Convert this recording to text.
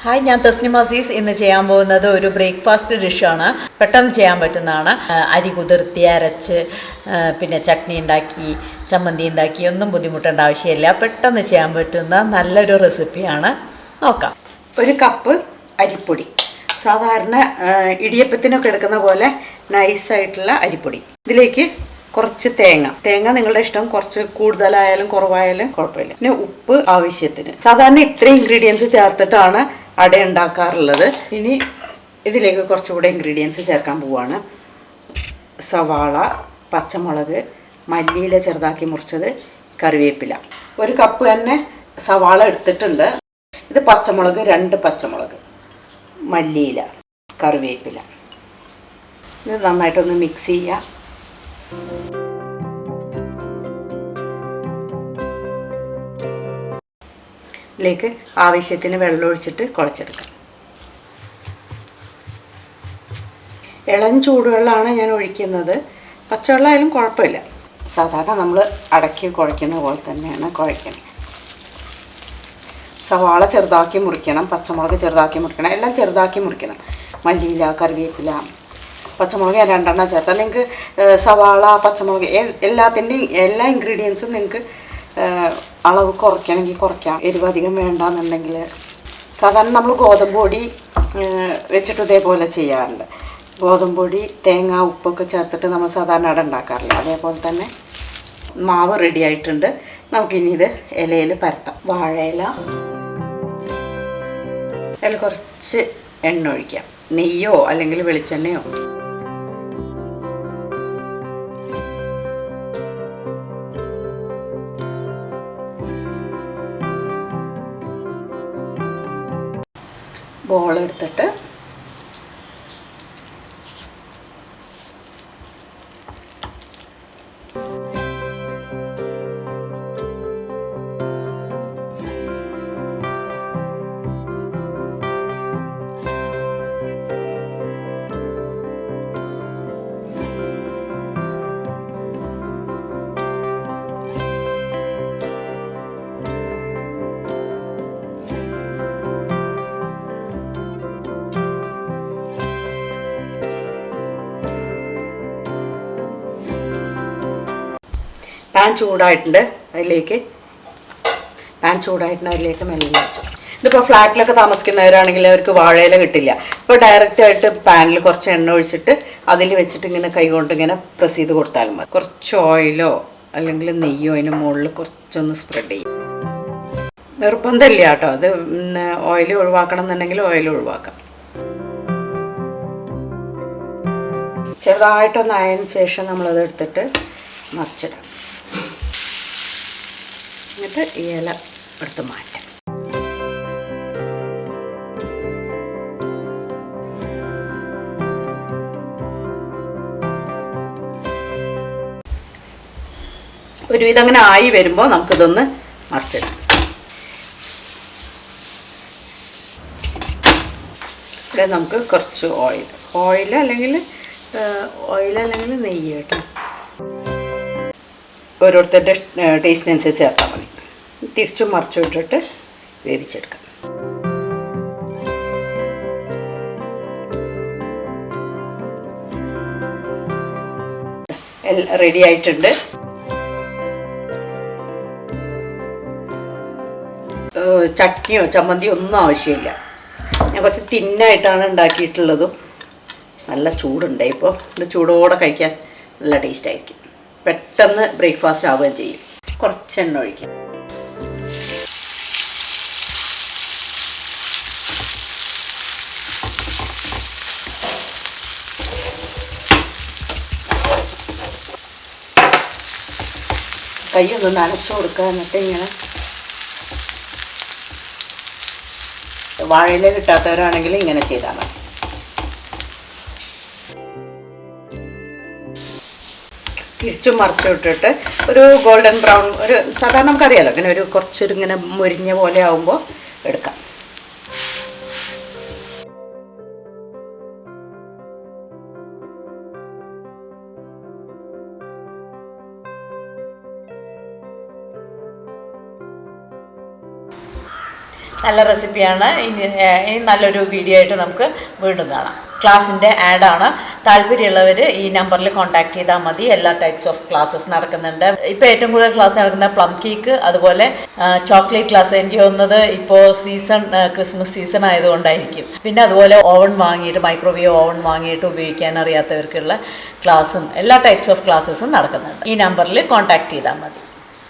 Hi, ഞാൻ തസ്നിം അസീസ്. ഇന്ന് ചെയ്യാൻ പോകുന്നത് ഒരു ബ്രേക്ക്ഫാസ്റ്റ് ഡിഷാണ്. പെട്ടെന്ന് ചെയ്യാൻ പറ്റുന്നതാണ്. അരി കുതിർത്തി അരച്ച് പിന്നെ ചട്നി ഉണ്ടാക്കി ചമ്മന്തി ഉണ്ടാക്കി ഒന്നും ബുദ്ധിമുട്ടേണ്ട ആവശ്യമില്ല. പെട്ടെന്ന് ചെയ്യാൻ പറ്റുന്ന നല്ലൊരു റെസിപ്പിയാണ്. നോക്കാം. ഒരു കപ്പ് അരിപ്പൊടി, സാധാരണ ഇടിയപ്പത്തിനൊക്കെ എടുക്കുന്ന പോലെ നൈസായിട്ടുള്ള അരിപ്പൊടി. ഇതിലേക്ക് കുറച്ച് തേങ്ങ നിങ്ങളുടെ ഇഷ്ടം, കുറച്ച് കൂടുതലായാലും കുറവായാലും കുഴപ്പമില്ല. പിന്നെ ഉപ്പ് ആവശ്യത്തിന്. സാധാരണ ഇത്രയും ഇൻഗ്രീഡിയൻസ് ചേർത്തിട്ടാണ് അട ഉണ്ടാക്കാറുള്ളത്. ഇനി ഇതിലേക്ക് കുറച്ചുകൂടെ ഇൻഗ്രീഡിയൻസ് ചേർക്കാൻ പോവാണ്. സവാള, പച്ചമുളക്, മല്ലിയില ചെറുതാക്കി മുറിച്ചത്, കറിവേപ്പില. ഒരു കപ്പ് തന്നെ സവാള എടുത്തിട്ടുണ്ട്. ഇത് പച്ചമുളക്, 2 പച്ചമുളക്, മല്ലിയില, കറിവേപ്പില. ഇത് നന്നായിട്ടൊന്ന് മിക്സ് ചെയ്യുക. ഇതിലേക്ക് ആവശ്യത്തിന് വെള്ളം ഒഴിച്ചിട്ട് കുഴച്ചെടുക്കാം. ഇളം ചൂടുവെള്ളമാണ് ഞാൻ ഒഴിക്കുന്നത്. പച്ചവെള്ളമായാലും കുഴപ്പമില്ല. സാധാരണ നമ്മൾ അടക്കി കുഴയ്ക്കുന്ന പോലെ തന്നെയാണ് കുഴയ്ക്കുന്നത്. സവാള ചെറുതാക്കി മുറിക്കണം, പച്ചമുളക് ചെറുതാക്കി മുറിക്കണം, എല്ലാം ചെറുതാക്കി മുറിക്കണം. മല്ലിയില, കറിവേപ്പില, പച്ചമുളക് ഞാൻ 2 ചേർത്താൽ നിങ്ങൾക്ക് സവാള, പച്ചമുളക് എല്ലാത്തിൻ്റെയും എല്ലാ ഇൻഗ്രീഡിയൻസും നിങ്ങൾക്ക് അളവ് കുറയ്ക്കണമെങ്കിൽ കുറയ്ക്കാം. എരിവ് അധികം വേണ്ടാന്നുണ്ടെങ്കിൽ. സാധാരണ നമ്മൾ ഗോതമ്പ് പൊടി വെച്ചിട്ട് ഇതേപോലെ ചെയ്യാറുണ്ട്. ഗോതമ്പ് പൊടി, തേങ്ങ, ഉപ്പൊക്കെ ചേർത്തിട്ട് നമ്മൾ സാധാരണ അട ഉണ്ടാക്കാറില്ല. അതേപോലെ തന്നെ മാവ് റെഡി ആയിട്ടുണ്ട്. നമുക്കിനി ഇത് ഇലയിൽ പരത്താം. വാഴയില, അതിൽ കുറച്ച് എണ്ണ ഒഴിക്കാം. നെയ്യോ അല്ലെങ്കിൽ വെളിച്ചെണ്ണയോ. ബോൾ എടുത്തിട്ട് പാൻ ചൂടായിട്ടുണ്ട്. അതിലേക്ക് മെല്ലെ വെച്ചു. ഇതിപ്പോൾ ഫ്ലാറ്റിലൊക്കെ താമസിക്കുന്നവരാണെങ്കിൽ അവർക്ക് വാഴയില കിട്ടില്ല. ഇപ്പോൾ ഡയറക്റ്റായിട്ട് പാനിൽ കുറച്ച് എണ്ണ ഒഴിച്ചിട്ട് അതിൽ വെച്ചിട്ട് ഇങ്ങനെ കൈകൊണ്ട് ഇങ്ങനെ പ്രസ് ചെയ്ത് കൊടുത്താലും മതി. കുറച്ച് ഓയിലോ അല്ലെങ്കിൽ നെയ്യോ അതിന് മുകളിൽ കുറച്ചൊന്ന് സ്പ്രെഡ് ചെയ്യും. നിർബന്ധമില്ല കേട്ടോ. അത് ഓയിൽ ഒഴിവാക്കണം എന്നുണ്ടെങ്കിൽ ഓയിൽ ഒഴിവാക്കാം. ചെറുതായിട്ടൊന്ന് ആയതിനു ശേഷം നമ്മളത് എടുത്തിട്ട് മറിച്ചിടാം. എന്നിട്ട് ഈ ഇല എടുത്ത് മാറ്റാം. ഒരുവിധം അങ്ങനെ ആയി വരുമ്പോൾ നമുക്കിതൊന്ന് മറിച്ചിടാം. ഇവിടെ നമുക്ക് കുറച്ച് ഓയിൽ അല്ലെങ്കിൽ നെയ്യ് കേട്ടോ. ഓരോരുത്തരുടെ ടേസ്റ്റിനനുസരിച്ച് ചേർത്താൽ മതി. തിരിച്ചും മറിച്ചു വിട്ടിട്ട് വേവിച്ചെടുക്കാം. റെഡി ആയിട്ടുണ്ട്. ചട്നിയോ ചമ്മന്തിയോ ഒന്നും ആവശ്യമില്ല. ഞാൻ കുറച്ച് തിന്നായിട്ടാണ് ഉണ്ടാക്കിയിട്ടുള്ളതും. നല്ല ചൂടുണ്ട്. ഇപ്പോൾ ഇത് ചൂടോടെ കഴിക്കാൻ നല്ല ടേസ്റ്റ് ആയിരിക്കും. പെട്ടെന്ന് ബ്രേക്ക്ഫാസ്റ്റ് ആവുകയും ചെയ്യും. കുറച്ച് എണ്ണ ഒഴിക്കാം. കൈയൊന്ന് നനച്ചു കൊടുക്കുക. എന്നിട്ട് ഇങ്ങനെ വാഴയില കിട്ടാത്തവരാണെങ്കിൽ ഇങ്ങനെ ചെയ്താൽ മതി. തിരിച്ചും മറിച്ചു വിട്ടിട്ട് ഒരു ഗോൾഡൻ ബ്രൗൺ, ഒരു സാധാരണ നമുക്കറിയാലോ ഇങ്ങനെ ഒരു കുറച്ചൊരു ഇങ്ങനെ മുരിഞ്ഞ പോലെ ആവുമ്പോൾ എടുക്കാം. നല്ല റെസിപ്പിയാണ്. ഇനി നല്ലൊരു വീഡിയോ ആയിട്ട് നമുക്ക് വീണ്ടും കാണാം. ക്ലാസ്സിൻ്റെ ആഡാണ്. താല്പര്യമുള്ളവർ ഈ നമ്പറിൽ കോൺടാക്ട് ചെയ്താൽ മതി. എല്ലാ ടൈപ്സ് ഓഫ് ക്ലാസ്സസ് നടക്കുന്നുണ്ട്. ഇപ്പോൾ ഏറ്റവും കൂടുതൽ ക്ലാസ് നടക്കുന്ന പ്ലം കേക്ക്, അതുപോലെ ചോക്ലേറ്റ് ക്ലാസ്. എനിക്ക് തോന്നുന്നത് ഇപ്പോൾ ക്രിസ്മസ് സീസൺ ആയതുകൊണ്ടായിരിക്കും. പിന്നെ അതുപോലെ ഓവൻ വാങ്ങിയിട്ട്, മൈക്രോവേവ് ഓവൻ വാങ്ങിയിട്ട് ഉപയോഗിക്കാൻ അറിയാത്തവർക്കുള്ള ക്ലാസ്സും എല്ലാ ടൈപ്സ് ഓഫ് ക്ലാസ്സസും നടക്കുന്നുണ്ട്. ഈ നമ്പറിൽ കോൺടാക്ട് ചെയ്താൽ മതി.